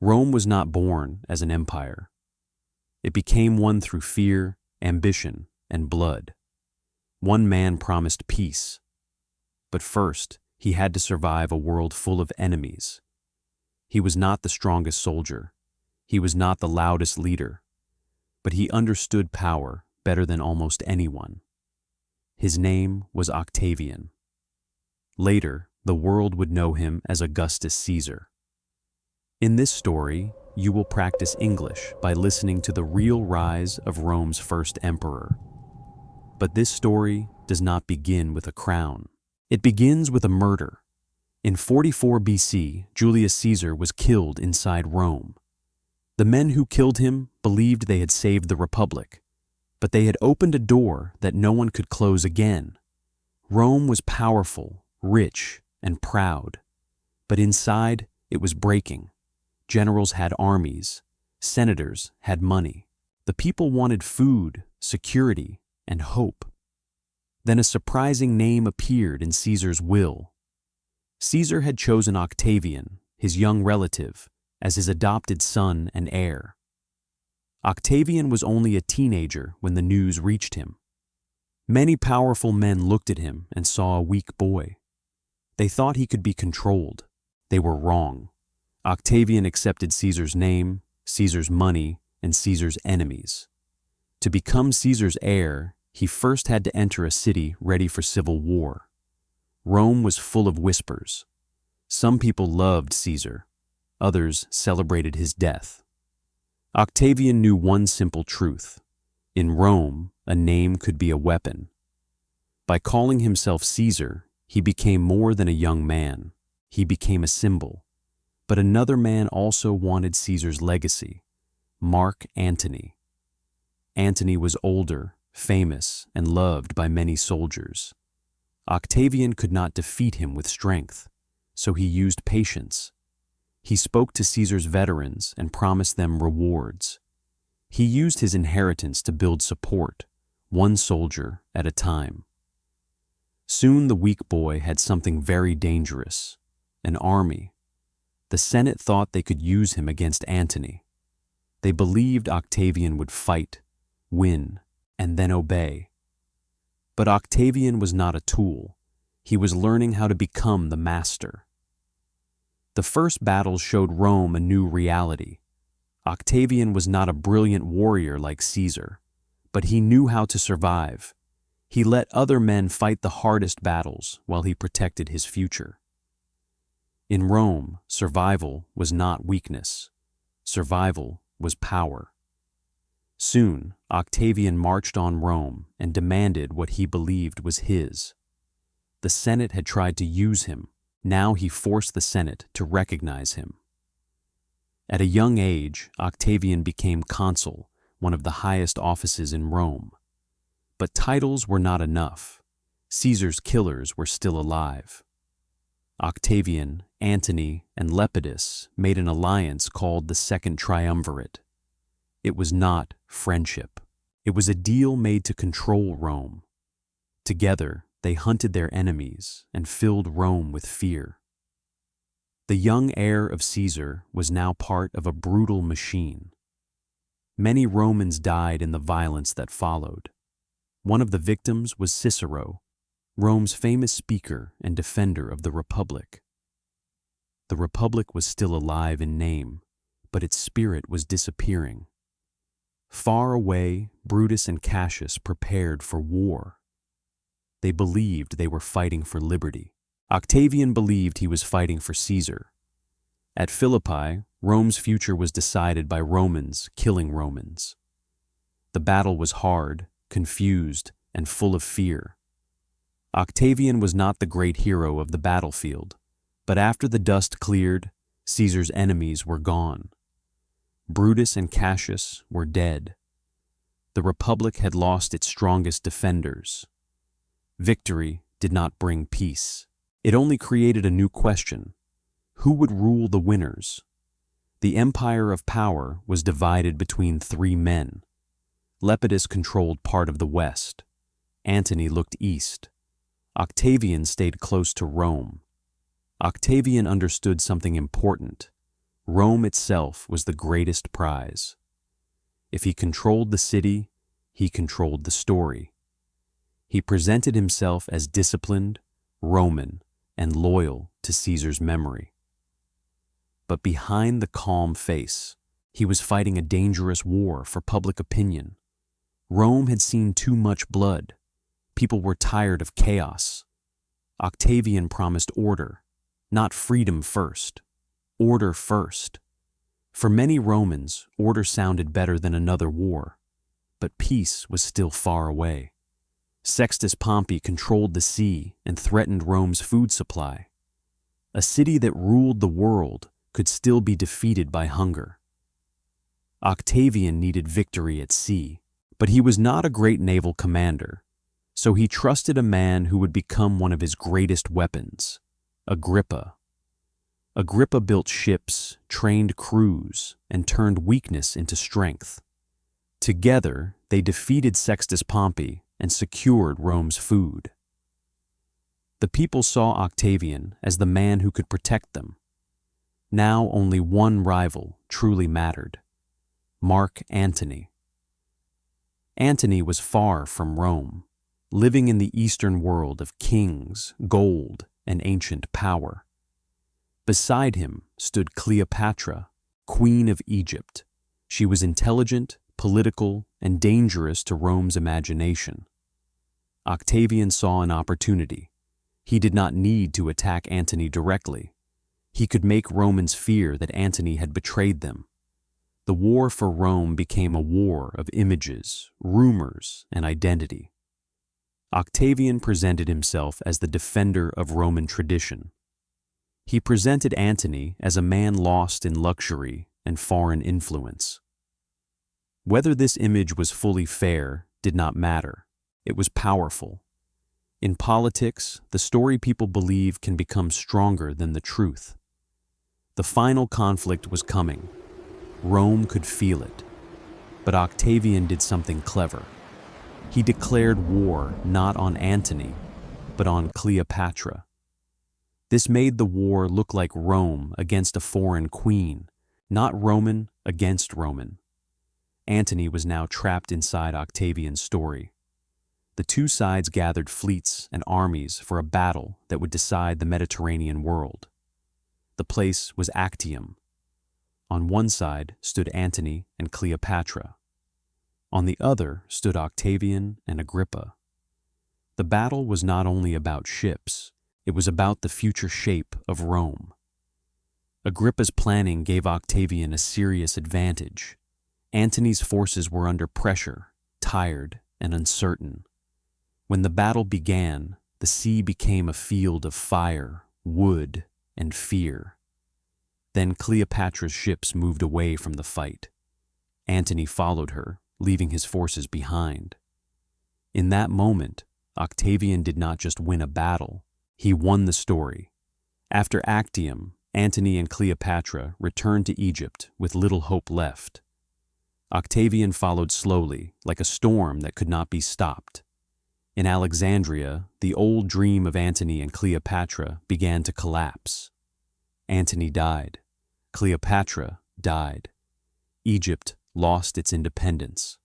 Rome was not born as an empire. It became one through fear, ambition, and blood. One man promised peace. But first, he had to survive a world full of enemies. He was not the strongest soldier. He was not the loudest leader. But he understood power better than almost anyone. His name was Octavian. Later, the world would know him as Augustus Caesar. In this story, you will practice English by listening to the real rise of Rome's first emperor. But this story does not begin with a crown. It begins with a murder. In 44 BC, Julius Caesar was killed inside Rome. The men who killed him believed they had saved the Republic, but they had opened a door that no one could close again. Rome was powerful, rich, and proud, but inside it was breaking. Generals had armies, senators had money. The people wanted food, security, and hope. Then a surprising name appeared in Caesar's will. Caesar had chosen Octavian, his young relative, as his adopted son and heir. Octavian was only a teenager when the news reached him. Many powerful men looked at him and saw a weak boy. They thought he could be controlled. They were wrong. Octavian accepted Caesar's name, Caesar's money, and Caesar's enemies. To become Caesar's heir, he first had to enter a city ready for civil war. Rome was full of whispers. Some people loved Caesar. Others celebrated his death. Octavian knew one simple truth. In Rome, a name could be a weapon. By calling himself Caesar, he became more than a young man. He became a symbol. But another man also wanted Caesar's legacy, Mark Antony. Antony was older, famous, and loved by many soldiers. Octavian could not defeat him with strength, so he used patience. He spoke to Caesar's veterans and promised them rewards. He used his inheritance to build support, one soldier at a time. Soon the weak boy had something very dangerous, an army. The Senate thought they could use him against Antony. They believed Octavian would fight, win, and then obey. But Octavian was not a tool. He was learning how to become the master. The first battles showed Rome a new reality. Octavian was not a brilliant warrior like Caesar, but he knew how to survive. He let other men fight the hardest battles while he protected his future. In Rome, survival was not weakness. Survival was power. Soon, Octavian marched on Rome and demanded what he believed was his. The Senate had tried to use him. Now he forced the Senate to recognize him. At a young age, Octavian became consul, one of the highest offices in Rome. But titles were not enough. Caesar's killers were still alive. Octavian, Antony, and Lepidus made an alliance called the Second Triumvirate. It was not friendship. It was a deal made to control Rome. Together, they hunted their enemies and filled Rome with fear. The young heir of Caesar was now part of a brutal machine. Many Romans died in the violence that followed. One of the victims was Cicero, Rome's famous speaker and defender of the Republic. The Republic was still alive in name, but its spirit was disappearing. Far away, Brutus and Cassius prepared for war. They believed they were fighting for liberty. Octavian believed he was fighting for Caesar. At Philippi, Rome's future was decided by Romans killing Romans. The battle was hard, confused, and full of fear. Octavian was not the great hero of the battlefield, but after the dust cleared, Caesar's enemies were gone. Brutus and Cassius were dead. The Republic had lost its strongest defenders. Victory did not bring peace. It only created a new question. Who would rule the winners? The empire of power was divided between three men. Lepidus controlled part of the west. Antony looked east. Octavian stayed close to Rome. Octavian understood something important. Rome itself was the greatest prize. If he controlled the city, he controlled the story. He presented himself as disciplined, Roman, and loyal to Caesar's memory. But behind the calm face, he was fighting a dangerous war for public opinion. Rome had seen too much blood. People were tired of chaos. Octavian promised order, not freedom first, order first. For many Romans, order sounded better than another war, but peace was still far away. Sextus Pompey controlled the sea and threatened Rome's food supply. A city that ruled the world could still be defeated by hunger. Octavian needed victory at sea, but he was not a great naval commander, so he trusted a man who would become one of his greatest weapons, Agrippa. Agrippa built ships, trained crews, and turned weakness into strength. Together, they defeated Sextus Pompey and secured Rome's food. The people saw Octavian as the man who could protect them. Now only one rival truly mattered: Mark Antony. Antony was far from Rome, living in the eastern world of kings, gold, and ancient power. Beside him stood Cleopatra, Queen of Egypt. She was intelligent, political, and dangerous to Rome's imagination. Octavian saw an opportunity. He did not need to attack Antony directly. He could make Romans fear that Antony had betrayed them. The war for Rome became a war of images, rumors, and identity. Octavian presented himself as the defender of Roman tradition. He presented Antony as a man lost in luxury and foreign influence. Whether this image was fully fair did not matter. It was powerful. In politics, the story people believe can become stronger than the truth. The final conflict was coming. Rome could feel it. But Octavian did something clever. He declared war not on Antony, but on Cleopatra. This made the war look like Rome against a foreign queen, not Roman against Roman. Antony was now trapped inside Octavian's story. The two sides gathered fleets and armies for a battle that would decide the Mediterranean world. The place was Actium. On one side stood Antony and Cleopatra. On the other stood Octavian and Agrippa. The battle was not only about ships, it was about the future shape of Rome. Agrippa's planning gave Octavian a serious advantage. Antony's forces were under pressure, tired, and uncertain. When the battle began, the sea became a field of fire, wood, and fear. Then Cleopatra's ships moved away from the fight. Antony followed her, leaving his forces behind. In that moment, Octavian did not just win a battle, he won the story. After Actium, Antony and Cleopatra returned to Egypt with little hope left. Octavian followed slowly, like a storm that could not be stopped. In Alexandria, the old dream of Antony and Cleopatra began to collapse. Antony died. Cleopatra died. Egypt lost its independence.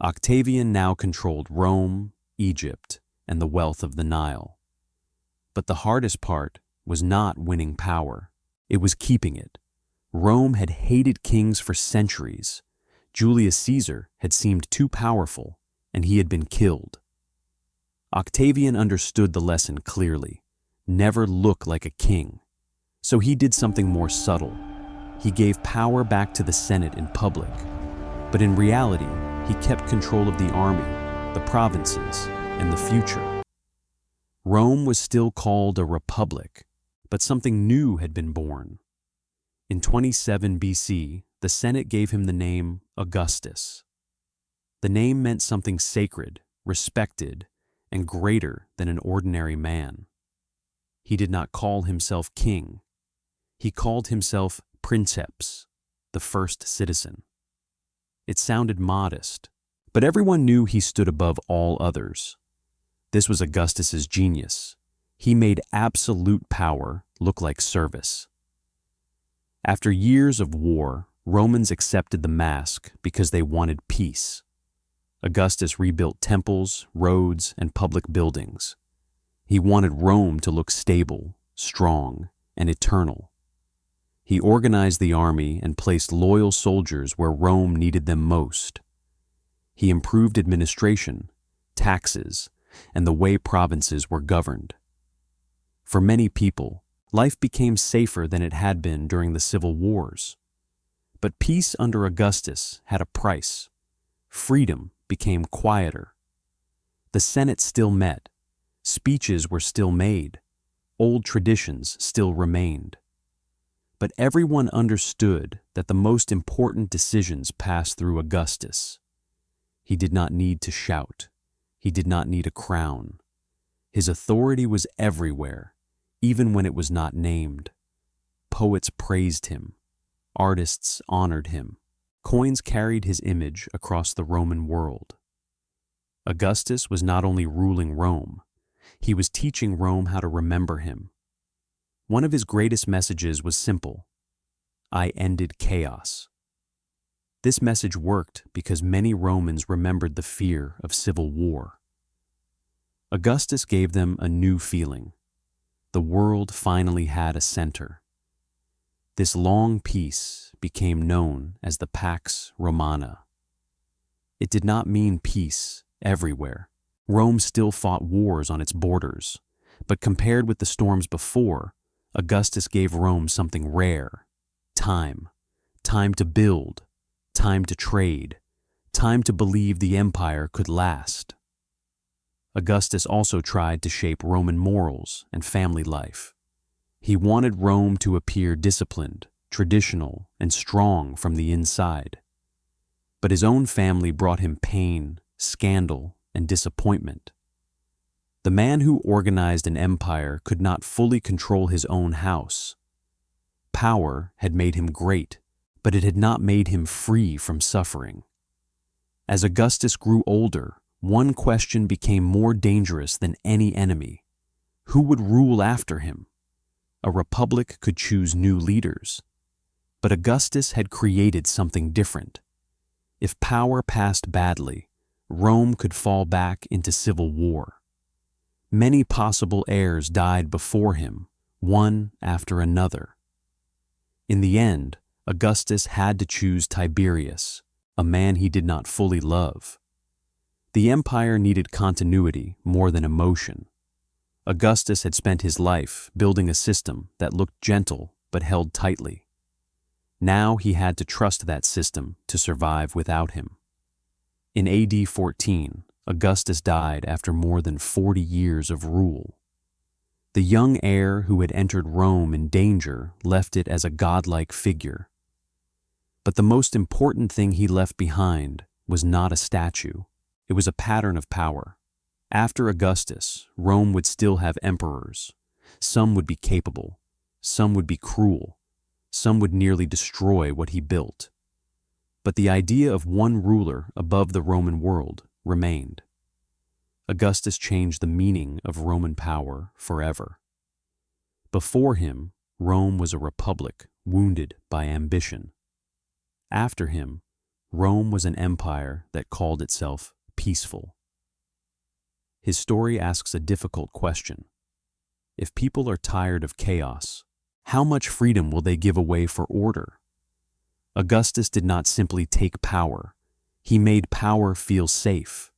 Octavian now controlled Rome, Egypt, and the wealth of the Nile. But the hardest part was not winning power. It was keeping it. Rome had hated kings for centuries. Julius Caesar had seemed too powerful, and he had been killed. Octavian understood the lesson clearly. Never look like a king. So he did something more subtle. He gave power back to the Senate in public. But in reality, he kept control of the army, the provinces, and the future. Rome was still called a republic, but something new had been born. In 27 BC, the Senate gave him the name Augustus. The name meant something sacred, respected, and greater than an ordinary man. He did not call himself king. He called himself princeps, the first citizen. It sounded modest, but everyone knew he stood above all others. This was Augustus's genius. He made absolute power look like service. After years of war, Romans accepted the mask because they wanted peace. Augustus rebuilt temples, roads, and public buildings. He wanted Rome to look stable, strong, and eternal. He organized the army and placed loyal soldiers where Rome needed them most. He improved administration, taxes, and the way provinces were governed. For many people, life became safer than it had been during the civil wars. But peace under Augustus had a price. Freedom became quieter. The Senate still met. Speeches were still made. Old traditions still remained. But everyone understood that the most important decisions passed through Augustus. He did not need to shout. He did not need a crown. His authority was everywhere, even when it was not named. Poets praised him. Artists honored him. Coins carried his image across the Roman world. Augustus was not only ruling Rome, he was teaching Rome how to remember him. One of his greatest messages was simple: I ended chaos. This message worked because many Romans remembered the fear of civil war. Augustus gave them a new feeling. The world finally had a center. This long peace became known as the Pax Romana. It did not mean peace everywhere. Rome still fought wars on its borders, but compared with the storms before, Augustus gave Rome something rare: time. Time to build, time to trade, time to believe the empire could last. Augustus also tried to shape Roman morals and family life. He wanted Rome to appear disciplined, traditional, and strong from the inside. But his own family brought him pain, scandal, and disappointment. The man who organized an empire could not fully control his own house. Power had made him great, but it had not made him free from suffering. As Augustus grew older, one question became more dangerous than any enemy: who would rule after him? A republic could choose new leaders. But Augustus had created something different. If power passed badly, Rome could fall back into civil war. Many possible heirs died before him, one after another. In the end, Augustus had to choose Tiberius, a man he did not fully love. The empire needed continuity more than emotion. Augustus had spent his life building a system that looked gentle but held tightly. Now he had to trust that system to survive without him. In AD 14, Augustus died after more than 40 years of rule. The young heir who had entered Rome in danger left it as a godlike figure. But the most important thing he left behind was not a statue. It was a pattern of power. After Augustus, Rome would still have emperors. Some would be capable, some would be cruel, some would nearly destroy what he built. But the idea of one ruler above the Roman world remained. Augustus changed the meaning of Roman power forever. Before him, Rome was a republic wounded by ambition. After him, Rome was an empire that called itself peaceful. His story asks a difficult question. If people are tired of chaos, how much freedom will they give away for order? Augustus did not simply take power. He made power feel safe.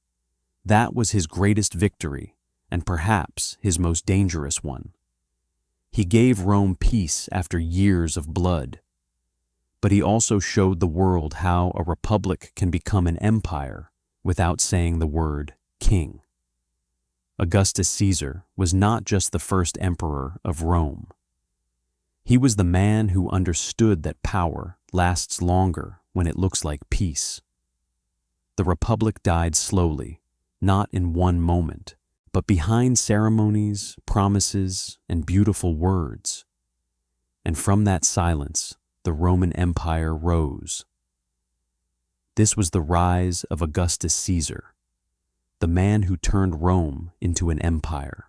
That was his greatest victory, and perhaps his most dangerous one. He gave Rome peace after years of blood. But he also showed the world how a republic can become an empire without saying the word king. Augustus Caesar was not just the first emperor of Rome. He was the man who understood that power lasts longer when it looks like peace. The republic died slowly, not in one moment, but behind ceremonies, promises, and beautiful words. And from that silence, the Roman Empire rose. This was the rise of Augustus Caesar, the man who turned Rome into an empire.